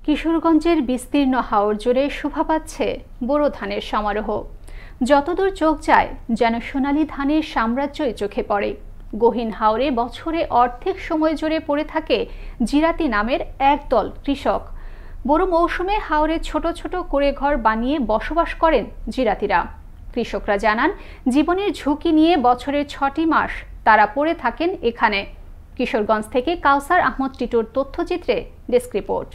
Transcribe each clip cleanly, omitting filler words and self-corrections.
কিশোরগঞ্জের বিস্তীর্ণ হাওর জুড়ে শোভা পাচ্ছে বোরো ধানের সমারোহ। যতদূর চোখ যায় যেন সোনালী ধানের সাম্রাজ্যই চোখে পড়ে। গহীন হাওরে বছরে অর্ধেক সময় জুড়ে পড়ে থাকে জিরাতি নামের একদল কৃষক। বোরো মৌসুমে হাওরে ছোট ছোট কুঁড়ে ঘর বানিয়ে বসবাস করেন জিরাতিরা। কৃষকরা জানান, জীবনের ঝুঁকি নিয়ে বছরের ৬টি মাস তারা পড়ে থাকেন এখানে। কিশোরগঞ্জ থেকে কাউসার আহমদ টিটুর তথ্যচিত্রে ডেস্ক রিপোর্ট।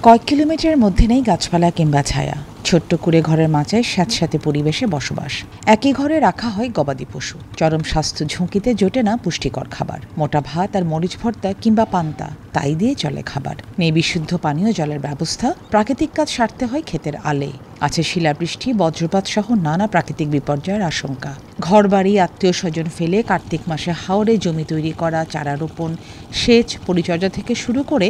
কয়েক কিলোমিটারের মধ্যে নেই গাছপালা কিংবা ছায়া। ছোট্ট কুঁড়ে ঘরের মাচায় স্যাঁতস্যাঁতে পরিবেশে বসবাস। একই ঘরে রাখা হয় গবাদি পশু। চরম স্বাস্থ্য ঝুঁকিতে জোটে না পুষ্টিকর খাবার। মোটা ভাত আর মরিচ ভর্তা কিংবা পান্তা, তাই দিয়ে চলে খাবার। নেই বিশুদ্ধ পানীয় জলের ব্যবস্থা। প্রাকৃতিক কাজ সারতে হয় ক্ষেতের আলে। আছে শিলাবৃষ্টি, বজ্রপাত সহ নানা প্রাকৃতিক বিপর্যয়ের আশঙ্কা। ঘরবাড়ি, আত্মীয় স্বজন ফেলে কার্তিক মাসে হাওরে জমি তৈরি করা, চারা রোপণ, সেচ, পরিচর্যা থেকে শুরু করে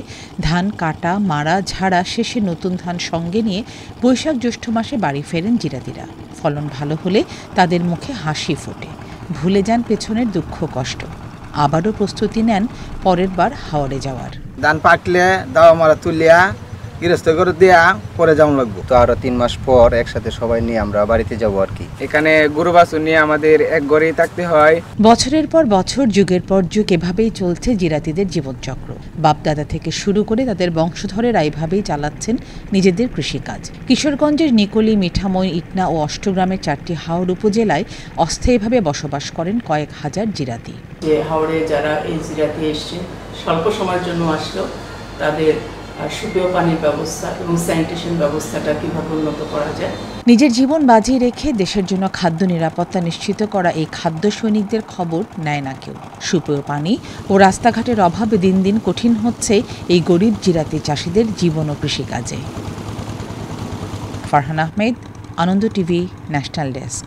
ধান কাটা, মারা, ঝাড়া, শেষে নতুন ধান সঙ্গে নিয়ে বৈশাখ জ্যৈষ্ঠ মাসে বাড়ি ফেরেন জিরাতিরা। ফলন ভালো হলে তাদের মুখে হাসি ফোটে। ভুলে যান পেছনের দুঃখ কষ্ট। আবারও প্রস্তুতি নেন পরের বার হাওরে যাওয়ার। ধান পাকলে দাওয়া মারা তুলিয়া গৃহস্থ করে দেয়া পরে যেমন লাগবো। তো আরো 3 মাস পর একসাথে সবাই নিয়ে আমরা বাড়িতে যাবো আর কি। এখানে গরু বাছুর নিয়ে আমাদের এক ঘরেই থাকতে হয়। বছরের পর বছর, যুগের পর যুগ এভাবেই চলছে জিরাতিদের জীবনচক্র। বাপদাদা থেকে শুরু করে তাদের বংশধরেরা এইভাবেই চালাচ্ছেন নিজেদের কৃষিকাজ। কিশোরগঞ্জের নিকলি, মিঠামই, ইটনা ও অষ্টগ্রামের 4টি হাওর উপজেলায় অস্থায়ীভাবে বসবাস করেন কয়েক হাজার জিরাতি। যে হাওড়ে যারা এই জিরাতি এসছে, স্বল্প সময়ের জন্য আসলো, তাদের সুপেয় পানির ব্যবস্থা এবং স্যানিটেশন ব্যবস্থাটা কিভাবে উন্নত করা যায়। নিজের জীবন বাজিয়ে রেখে দেশের জন্য খাদ্য নিরাপত্তা নিশ্চিত করা এই খাদ্য সৈনিকদের খবর নেয় না কেউ। সুপেয় পানি ও রাস্তাঘাটের অভাবে দিন দিন কঠিন হচ্ছে এই গরিব জিরাতি চাষিদের জীবন ও কৃষিকাজে। ফারহান আহমেদ, আনন্দ টিভি, ন্যাশনাল ডেস্ক।